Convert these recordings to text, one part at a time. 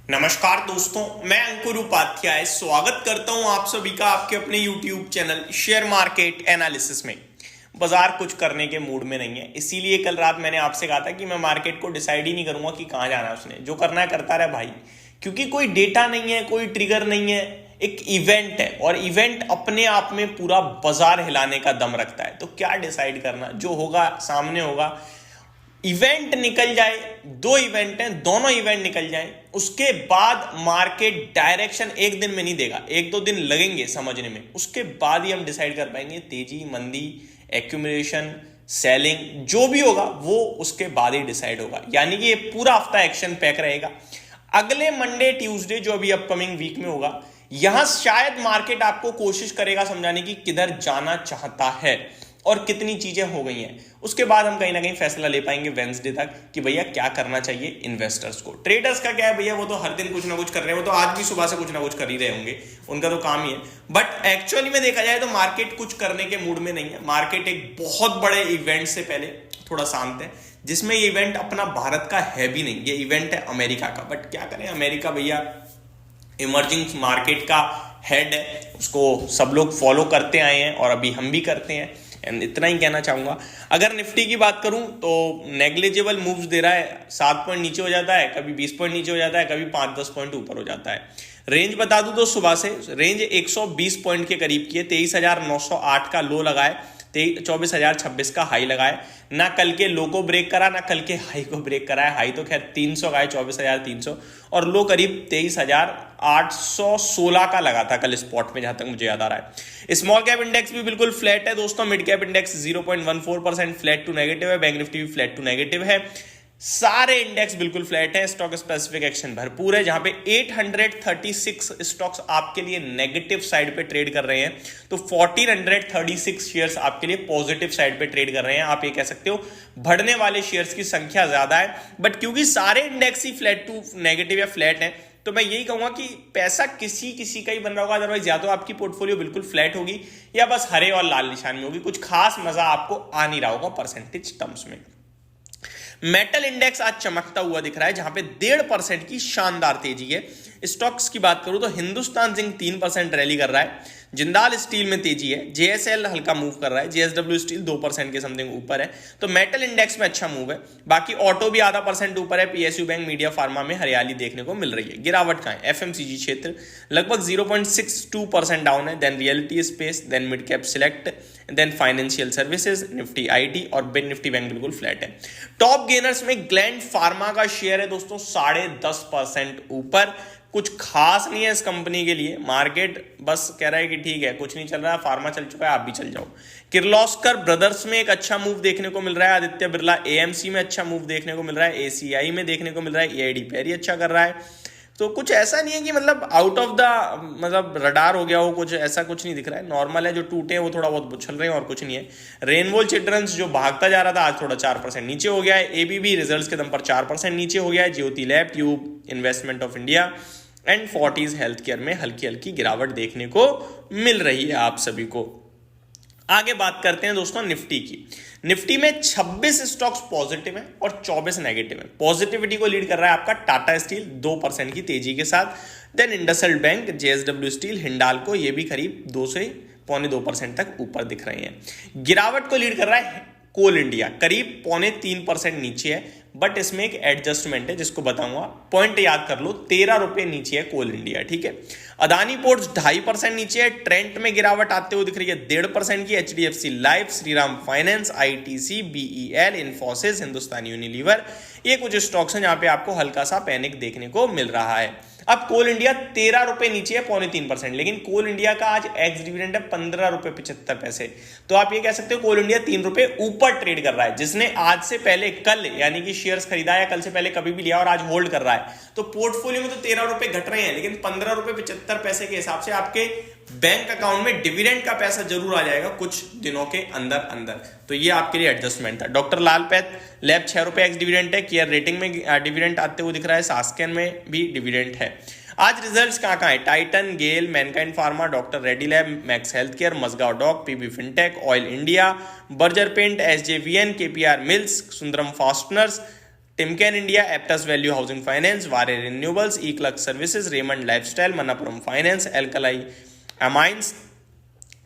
नमस्कार दोस्तों, मैं अंकुर उपाध्याय स्वागत करता हूं आप सभी का आपके अपने YouTube channel share market analysis में। बाजार कुछ करने के मूड में नहीं है, इसीलिए कल रात मैंने आपसे कहा था कि मैं मार्केट को डिसाइड ही नहीं करूंगा कि कहां जाना है। उसने जो करना है करता रहे भाई, क्योंकि कोई डेटा नहीं है, कोई ट्रिगर नहीं है, एक इवेंट है और इवेंट अपने आप में पूरा बाजार हिलाने का दम रखता है। तो क्या डिसाइड करना, जो होगा सामने होगा। इवेंट निकल जाए, दो इवेंट हैं, दोनों इवेंट निकल जाए, उसके बाद मार्केट डायरेक्शन एक दिन में नहीं देगा, एक दो दिन लगेंगे समझने में। उसके बाद ही हम डिसाइड कर पाएंगे तेजी, मंदी, एक्यूमुलेशन, सेलिंग, जो भी होगा वो उसके बाद ही डिसाइड होगा। यानी कि ये पूरा हफ्ता एक्शन पैक रहेगा। अगले मंडे ट्यूसडे जो अभी अपकमिंग वीक में होगा, यहां शायद मार्केट आपको कोशिश करेगा समझाने की किधर जाना चाहता है और कितनी चीजें हो गई हैं। उसके बाद हम कहीं ना कहीं फैसला ले पाएंगे वेंसडे तक कि भैया क्या करना चाहिए इन्वेस्टर्स को। ट्रेडर्स का क्या है भैया, वो तो हर दिन कुछ ना कुछ कर रहे हैं, वो तो आज भी सुबह से कुछ ना कुछ कर ही रहे होंगे, उनका तो काम ही है। बट एक्चुअली में देखा जाए तो मार्केट कुछ करने के मूड में नहीं है। मार्केट एक बहुत बड़े इवेंट से पहले थोड़ा शांत है, जिसमें ये इवेंट अपना भारत का है भी नहीं, ये इवेंट है अमेरिका का। बट क्या करें, अमेरिका भैया इमर्जिंग मार्केट का हेड है, उसको सब लोग फॉलो करते आए हैं और अभी हम भी करते हैं। एंड इतना ही कहना चाहूंगा। अगर निफ्टी की बात करूं तो नेग्लिजिबल मूव्स दे रहा है, 7 पॉइंट नीचे हो जाता है, कभी 20 पॉइंट नीचे हो जाता है, कभी 5-10 पॉइंट ऊपर हो जाता है। रेंज बता दूं तो सुबह से रेंज 120 पॉइंट के करीब की है। 23,908 का लो लगाए, 24,026 का हाई लगाए। ना कल के लो को ब्रेक करा, ना कल के हाई को ब्रेक करा है। हाई तो खैर 300 का है, 24,300, और लो करीब 23,816 का लगा था कल स्पॉट में, जहां तक मुझे याद आ रहा है। स्मॉल कैप इंडेक्स भी बिल्कुल फ्लैट है दोस्तों। Mid cap index 0.14% flat to negative है। बैंक निफ्टी भी फ्लैट टू नेगेटिव है। सारे इंडेक्स बिल्कुल फ्लैट है। स्टॉक स्पेसिफिक एक्शन भरपूर है, जहां पे 836 स्टॉक्स आपके लिए नेगेटिव साइड पे ट्रेड कर रहे हैं, तो 1436 शेयर्स आपके लिए पॉजिटिव साइड पे ट्रेड कर रहे हैं। आप ये कह सकते हो बढ़ने वाले शेयर्स की संख्या ज्यादा है, बट क्योंकि सारे इंडेक्स ही फ्लैट टू नेगेटिव या फ्लैट है, तो मैं यही कहूंगा कि पैसा किसी किसी का ही बन रहा होगा। अदरवाइज या तो आपकी पोर्टफोलियो बिल्कुल फ्लैट होगी या बस हरे और लाल निशान में होगी। कुछ खास मजा आपको आ नहीं रहा होगा परसेंटेज टर्म्स में। मेटल इंडेक्स आज चमकता हुआ दिख रहा है, जहां पे 1.5% की शानदार तेजी है। स्टॉक्स की बात करूं तो हिंदुस्तान जिंक 3% रैली कर रहा है। जिंदाल स्टील में तेजी है। जेएसएल हल्का मूव कर रहा है। जेएसडब्ल्यू स्टील 2% के समथिंग ऊपर है, तो मेटल इंडेक्स में अच्छा मूव है। बाकी ऑटो भी आधा % ऊपर है। पीएसयू बैंक, मीडिया, फार्मा में हरियाली देखने को मिल रही है। गिरावट कहां है? एफएमसीजी क्षेत्र लगभग 0.62% डाउन है। Then reality space, then mid cap select, then financial services, Nifty IT और निफ्टी बैंक बिल्कुल फ्लैट है। टॉप गेनर्स में ग्लैंड फार्मा का शेयर है दोस्तों 10.5% ऊपर। कुछ खास नहीं है इस कंपनी के लिए। मार्केट बस कह रहा है कि ठीक है, कुछ नहीं चल रहा है, फार्मा चल चुका है, आप भी चल जाओ। किर्लोस्कर ब्रदर्स में एक अच्छा मूव देखने को मिल रहा है। आदित्य बिरला एएमसी में अच्छा मूव देखने को मिल रहा है। एसीआई में देखने को मिल रहा है। एआईडी पेरी अच्छा कर रहा है। तो कुछ ऐसा नहीं है कि मतलब आउट ऑफ द मतलब रडार हो गया हो, कुछ ऐसा कुछ नहीं दिख रहा है। नॉर्मल है। जो टूटे हैं वो थोड़ा बहुत उछल रहे हैं और कुछ नहीं है। रेनवोल चिल्ड्रंस जो भागता जा रहा था आज थोड़ा 4% नीचे हो गया है। एबीबी रिजल्ट्स के दम पर 4% नीचे हो गया है। Jyoti lab, tube investment of India and Fortis health care में हल्की हल्की गिरावट देखने को मिल रही है आप सभी को। आगे बात करते हैं दोस्तों निफ्टी की। निफ्टी में 26 स्टॉक्स पॉजिटिव हैं और 24 नेगेटिव हैं। पॉजिटिविटी को लीड कर रहा है आपका टाटा स्टील 2% की तेजी के साथ। Then IndusInd bank, JSW steel, Hindalco, ये भी करीब 2 से 2.25% तक ऊपर दिख रहे हैं। गिरावट को लीड कर रहा है कोल इंडिया, करीब 3.25% नीचे है। बट इसमें एक एडजस्टमेंट है जिसको बताऊंगा, पॉइंट याद कर लो। 13 रुपए नीचे है कोल इंडिया, ठीक है। अदानी पोर्ट्स 2.5% नीचे है। ट्रेंट में गिरावट आते हुए दिख रही है 1.5% की। HDFC life, Shriram finance, ITC, BEL, Infosys, Hindustan Unilever, ये कुछ स्टॉक्स हैं जहां पे आपको हल्का सा पैनिक देखने को मिल रहा है। अब कोल इंडिया 13 रुपए नीचे है, 3.25%, लेकिन कोल इंडिया का आज एक्स डिविडेंड है 15.75 रुपए। तो आप ये कह सकते हो कोल इंडिया 3 रुपए ऊपर ट्रेड कर रहा है। जिसने आज से पहले कल यानी कि शेयर्स खरीदा या कल से पहले कभी भी लिया और आज होल्ड कर रहा है, तो पोर्टफोलियो में तो 13 रुपए घट रहे हैं, लेकिन 15.75 रुपए के हिसाब से आपके बैंक अकाउंट में डिविडेंड का पैसा जरूर आ जाएगा कुछ दिनों के अंदर अंदर। तो ये आपके लिए एडजस्टमेंट था। डॉक्टर लाल पैथ लैब 6 रुपए एक्स डिविडेंड है। केयर रेटिंग में डिविडेंड आते हुए दिख रहा है। सास्केन में भी डिविडेंड है। आज रिजल्ट्स कहाँ है? Titan, GAIL, Mankind pharma, doctor Reddy lab, Max health care, Mazagon dock, PB fintech, oil India, Berger paint, SJVN, KPR mills, Sundaram fasteners, Timken India, Aptus value housing finance, Waaree renewables, e clerk services, Raymond lifestyle, Manappuram finance, alkali amines,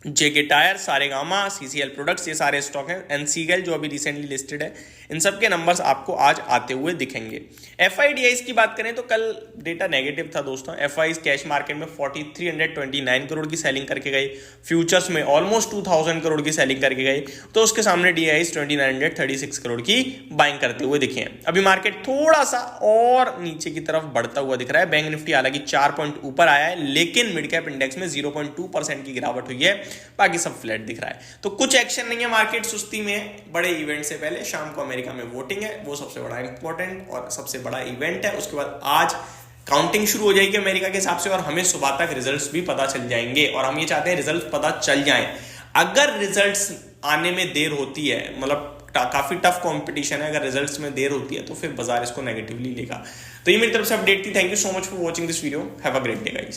JK tyre, Saregama, CCL products, ये सारे stock हैं। NCL जो अभी recently listed है, इन सब के numbers आपको आज आते हुए दिखेंगे। एफआईडीआईज की बात करें तो कल डेटा नेगेटिव था दोस्तों। एफआईज कैश मार्केट में 4329 करोड़ की सेलिंग करके गई, फ्यूचर्स में ऑलमोस्ट 2000 करोड़ की सेलिंग करके गई, तो उसके सामने डीआईज 2936 करोड़ की बाइंग करते हुए दिखे हैं। अभी मार्केट थोड़ा सा और नीचे की तरफ बढ़ता हुआ दिख रहा है। बैंक निफ्टी हालांकि 4 पॉइंट ऊपर आया है, लेकिन मिड कैप इंडेक्स में 0.2% की गिरावट हुई है, बाकी सब फ्लैट दिख रहा है। तो कुछ एक्शन नहीं है, मार्केट सुस्ती में है। बड़े इवेंट से पहले शाम को अमेरिका में वोटिंग है, वो सबसे बड़ा इंपॉर्टेंट और सबसे बड़ा इवेंट है। उसके बाद आज काउंटिंग शुरू हो जाएगी अमेरिका के हिसाब से, और हमें सुबह तक रिजल्ट्स भी पता चल जाएंगे, और हम ये चाहते हैं रिजल्ट्स पता चल जाएं। अगर रिजल्ट्स आने में देर होती है, मतलब काफी टफ कंपटीशन है, अगर रिजल्ट्स में देर होती है तो फिर बाजार इसको नेगेटिवली लेगा। तो ये मेरी तरफ से अपडेट थी। Thank you so much for watching this video. Have a great day guys.